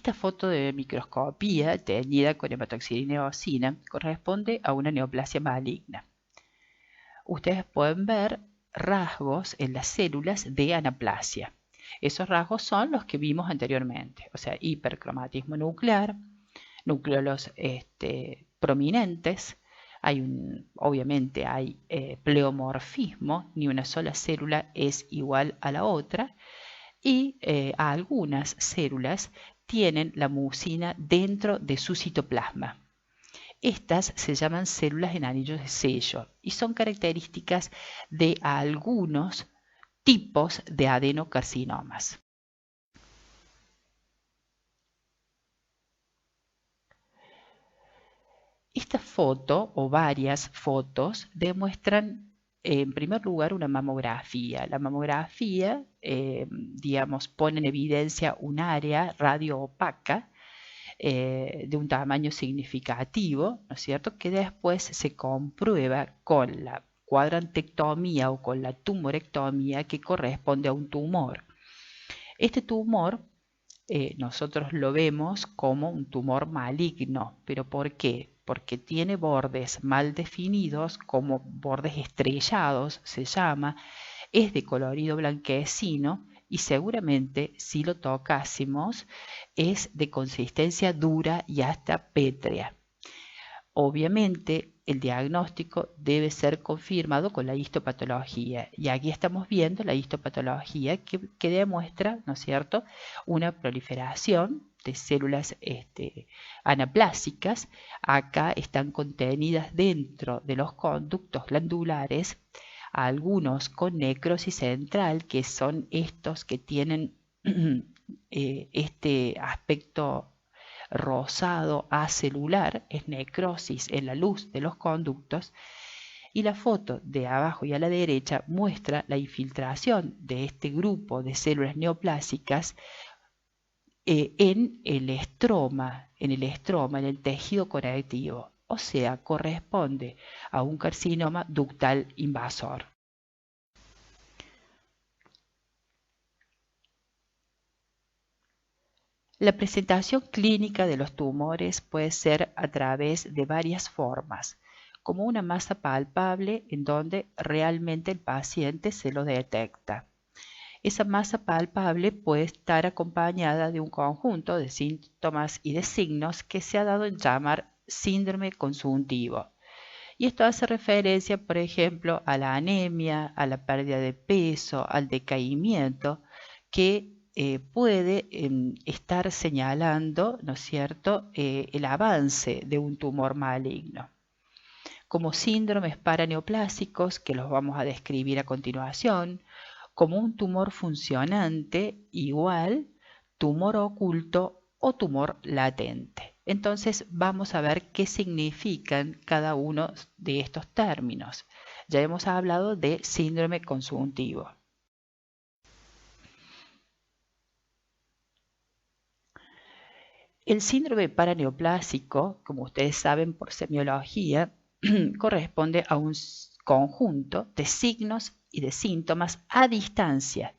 Esta foto de microscopía teñida con hematoxilina y eosina corresponde a una neoplasia maligna. Ustedes pueden ver rasgos en las células de anaplasia. Esos rasgos son los que vimos anteriormente, o sea, hipercromatismo nuclear, núcleos prominentes, obviamente hay pleomorfismo, ni una sola célula es igual a la otra, y a algunas células tienen la mucina dentro de su citoplasma. Estas se llaman células en anillos de sello y son características de algunos tipos de adenocarcinomas. Esta foto o varias fotos demuestran en primer lugar una mamografía. La mamografía, digamos, pone en evidencia un área radioopaca de un tamaño significativo, ¿no es cierto?, que después se comprueba con la cuadrantectomía o con la tumorectomía que corresponde a un tumor. Este tumor nosotros lo vemos como un tumor maligno, pero ¿por qué? Porque tiene bordes mal definidos, como bordes estrellados se llama, es de colorido blanquecino y seguramente si lo tocásemos es de consistencia dura y hasta pétrea. Obviamente el diagnóstico debe ser confirmado con la histopatología y aquí estamos viendo la histopatología que demuestra, ¿no es cierto?, una proliferación de células anaplásicas. Acá están contenidas dentro de los conductos glandulares, algunos con necrosis central, que son estos que tienen este aspecto rosado acelular, es necrosis en la luz de los conductos, y la foto de abajo y a la derecha muestra la infiltración de este grupo de células neoplásicas en el estroma, en el tejido conectivo, o sea, corresponde a un carcinoma ductal invasor. La presentación clínica de los tumores puede ser a través de varias formas, como una masa palpable en donde realmente el paciente se lo detecta. Esa masa palpable puede estar acompañada de un conjunto de síntomas y de signos que se ha dado en llamar síndrome consuntivo. Y esto hace referencia, por ejemplo, a la anemia, a la pérdida de peso, al decaimiento, que puede estar señalando, ¿no es cierto?, el avance de un tumor maligno. Como síndromes paraneoplásicos, que los vamos a describir a continuación, como un tumor funcionante igual, tumor oculto o tumor latente. Entonces vamos a ver qué significan cada uno de estos términos. Ya hemos hablado de síndrome consuntivo. El síndrome paraneoplásico, como ustedes saben por semiología, corresponde a un conjunto de signos y de síntomas a distancia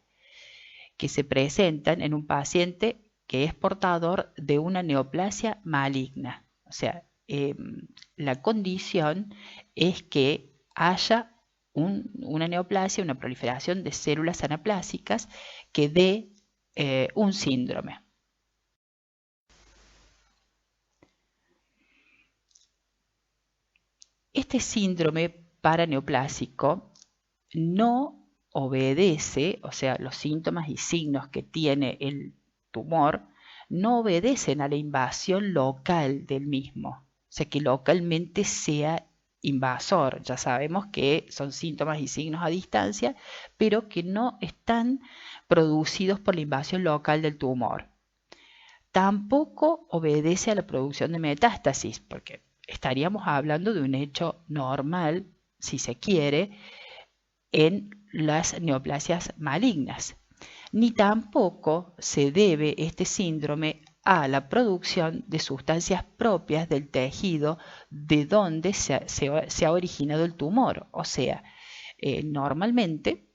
que se presentan en un paciente que es portador de una neoplasia maligna. O sea, la condición es que haya una neoplasia, una proliferación de células anaplásicas que dé un síndrome. Este síndrome paraneoplásico no obedece, o sea, los síntomas y signos que tiene el tumor no obedecen a la invasión local del mismo, o sea, que localmente sea invasor. Ya sabemos que son síntomas y signos a distancia, pero que no están producidos por la invasión local del tumor. Tampoco obedece a la producción de metástasis, porque estaríamos hablando de un hecho normal, si se quiere, en las neoplasias malignas. Ni tampoco se debe este síndrome a la producción de sustancias propias del tejido de donde se ha originado el tumor. O sea, normalmente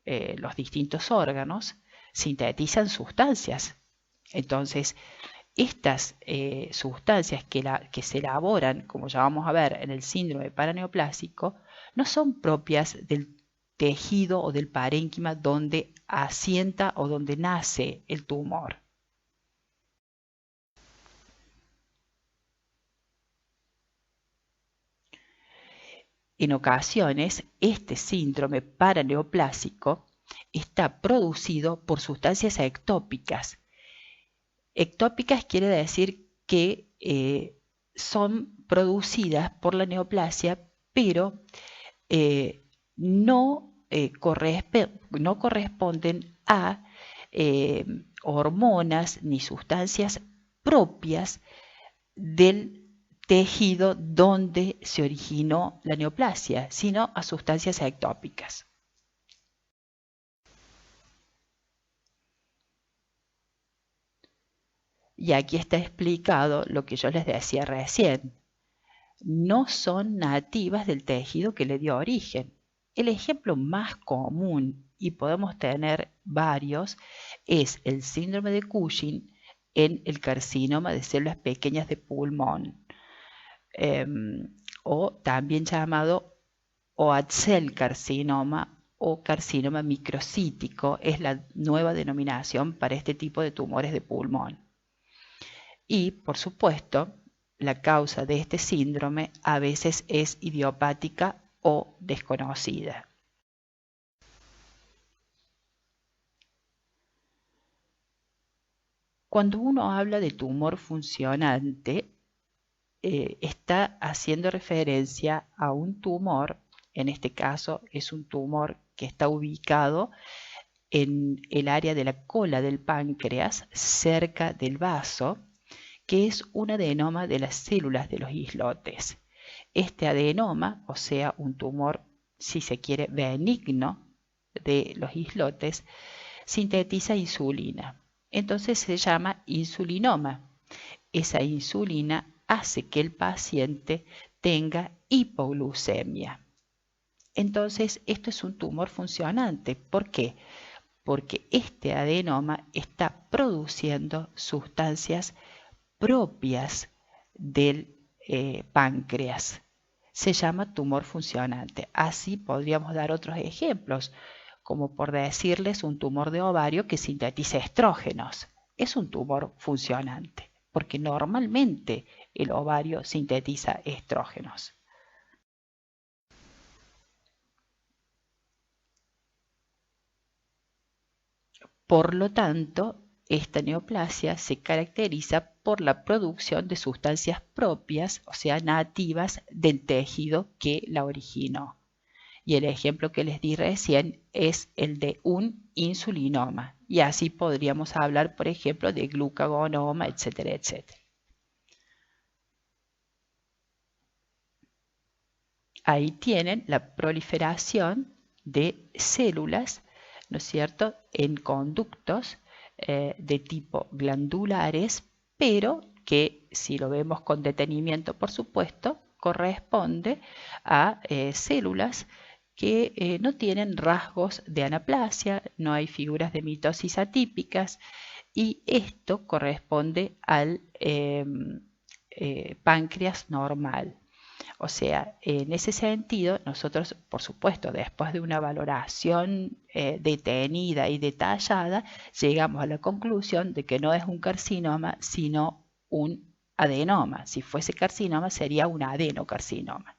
los distintos órganos sintetizan sustancias. Entonces, Estas sustancias que se elaboran, como ya vamos a ver en el síndrome paraneoplásico, no son propias del tejido o del parénquima donde asienta o donde nace el tumor. En ocasiones, este síndrome paraneoplásico está producido por sustancias ectópicas. Ectópicas quiere decir que son producidas por la neoplasia, pero no corresponden a hormonas ni sustancias propias del tejido donde se originó la neoplasia, sino a sustancias ectópicas. Y aquí está explicado lo que yo les decía recién. No son nativas del tejido que le dio origen. El ejemplo más común, y podemos tener varios, es el síndrome de Cushing en el carcinoma de células pequeñas de pulmón, o también llamado Oatzell carcinoma o carcinoma microcítico, es la nueva denominación para este tipo de tumores de pulmón. Y, por supuesto, la causa de este síndrome a veces es idiopática o desconocida. Cuando uno habla de tumor funcionante, está haciendo referencia a un tumor, en este caso es un tumor que está ubicado en el área de la cola del páncreas, cerca del vaso, que es un adenoma de las células de los islotes. Este adenoma, o sea, un tumor, si se quiere, benigno de los islotes, sintetiza insulina. Entonces se llama insulinoma. Esa insulina hace que el paciente tenga hipoglucemia. Entonces, esto es un tumor funcionante. ¿Por qué? Porque este adenoma está produciendo sustancias propias del páncreas. Se llama tumor funcionante. Así podríamos dar otros ejemplos, como por decirles un tumor de ovario que sintetiza estrógenos. Es un tumor funcionante, porque normalmente el ovario sintetiza estrógenos. Por lo tanto, esta neoplasia se caracteriza por la producción de sustancias propias, o sea, nativas del tejido que la originó. Y el ejemplo que les di recién es el de un insulinoma. Y así podríamos hablar, por ejemplo, de glucagonoma, etcétera, etcétera. Ahí tienen la proliferación de células, ¿no es cierto?, en conductos de tipo glandulares, pero que si lo vemos con detenimiento, por supuesto, corresponde a células que no tienen rasgos de anaplasia, no hay figuras de mitosis atípicas, y esto corresponde al páncreas normal. O sea, en ese sentido, nosotros, por supuesto, después de una valoración detenida y detallada, llegamos a la conclusión de que no es un carcinoma, sino un adenoma. Si fuese carcinoma, sería un adenocarcinoma.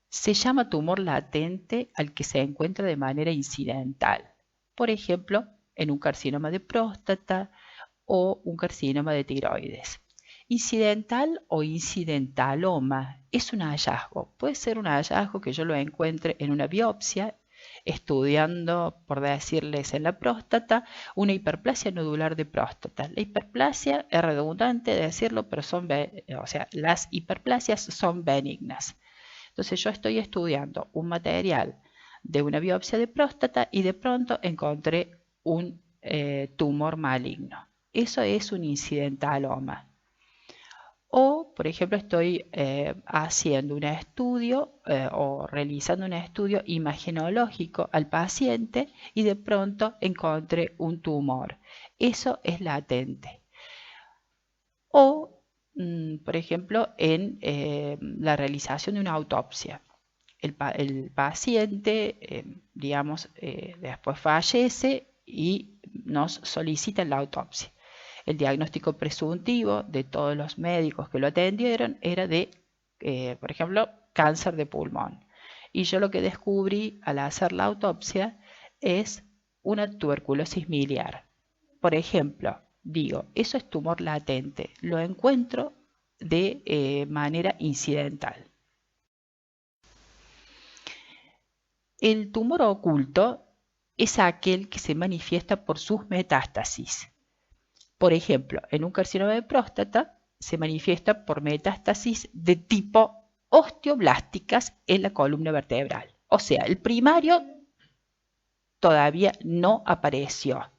Se llama tumor latente al que se encuentra de manera incidental. Por ejemplo, en un carcinoma de próstata o un carcinoma de tiroides. Incidental o incidentaloma es un hallazgo. Puede ser un hallazgo que yo lo encuentre en una biopsia, estudiando, por decirles, en la próstata, una hiperplasia nodular de próstata. La hiperplasia es redundante decirlo, pero las hiperplasias son benignas. Entonces yo estoy estudiando un material de una biopsia de próstata y de pronto encontré un tumor maligno. Eso es un incidentaloma. O, por ejemplo, estoy haciendo un estudio o realizando un estudio imagenológico al paciente y de pronto encontré un tumor. Eso es latente. O, por ejemplo, en la realización de una autopsia. El paciente, digamos, después fallece y nos solicitan la autopsia. El diagnóstico presuntivo de todos los médicos que lo atendieron era de, por ejemplo, cáncer de pulmón. Y yo lo que descubrí al hacer la autopsia es una tuberculosis miliar. Por ejemplo, digo, eso es tumor latente, lo encuentro de manera incidental. El tumor oculto es aquel que se manifiesta por sus metástasis. Por ejemplo, en un carcinoma de próstata se manifiesta por metástasis de tipo osteoblásticas en la columna vertebral. O sea, el primario todavía no apareció.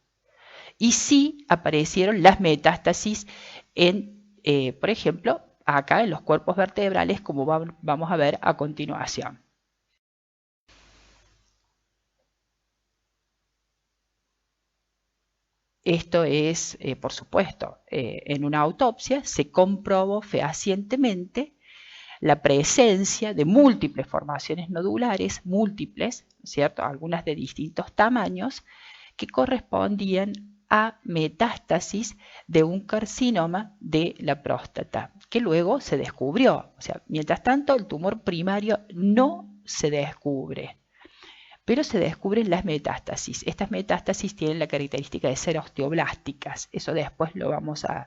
Y sí aparecieron las metástasis en, por ejemplo, acá en los cuerpos vertebrales, como vamos a ver a continuación. Esto es, por supuesto, en una autopsia se comprobó fehacientemente la presencia de múltiples formaciones nodulares, múltiples, ¿cierto? Algunas de distintos tamaños, que correspondían a metástasis de un carcinoma de la próstata, que luego se descubrió. O sea, mientras tanto, el tumor primario no se descubre, pero se descubren las metástasis. Estas metástasis tienen la característica de ser osteoblásticas. Eso después lo vamos a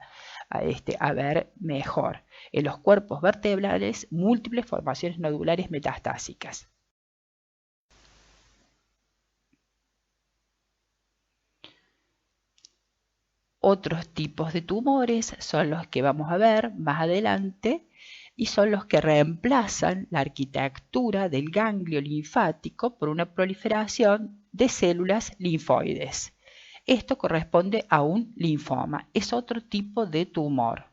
ver mejor. En los cuerpos vertebrales, múltiples formaciones nodulares metastásicas. Otros tipos de tumores son los que vamos a ver más adelante y son los que reemplazan la arquitectura del ganglio linfático por una proliferación de células linfoides. Esto corresponde a un linfoma, es otro tipo de tumor.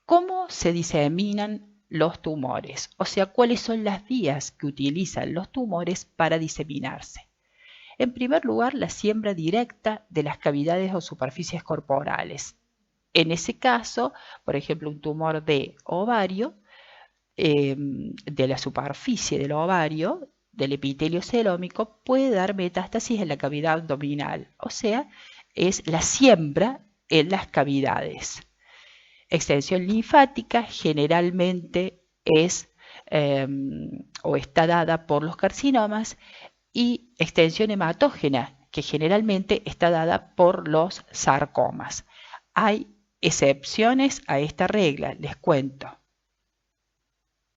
¿Cómo se diseminan los tumores? O sea, ¿cuáles son las vías que utilizan los tumores para diseminarse? En primer lugar, la siembra directa de las cavidades o superficies corporales. En ese caso, por ejemplo, un tumor de ovario, de la superficie del ovario, del epitelio celómico, puede dar metástasis en la cavidad abdominal. O sea, es la siembra en las cavidades. Extensión linfática generalmente es o está dada por los carcinomas, y extensión hematógena, que generalmente está dada por los sarcomas. Hay excepciones a esta regla, les cuento.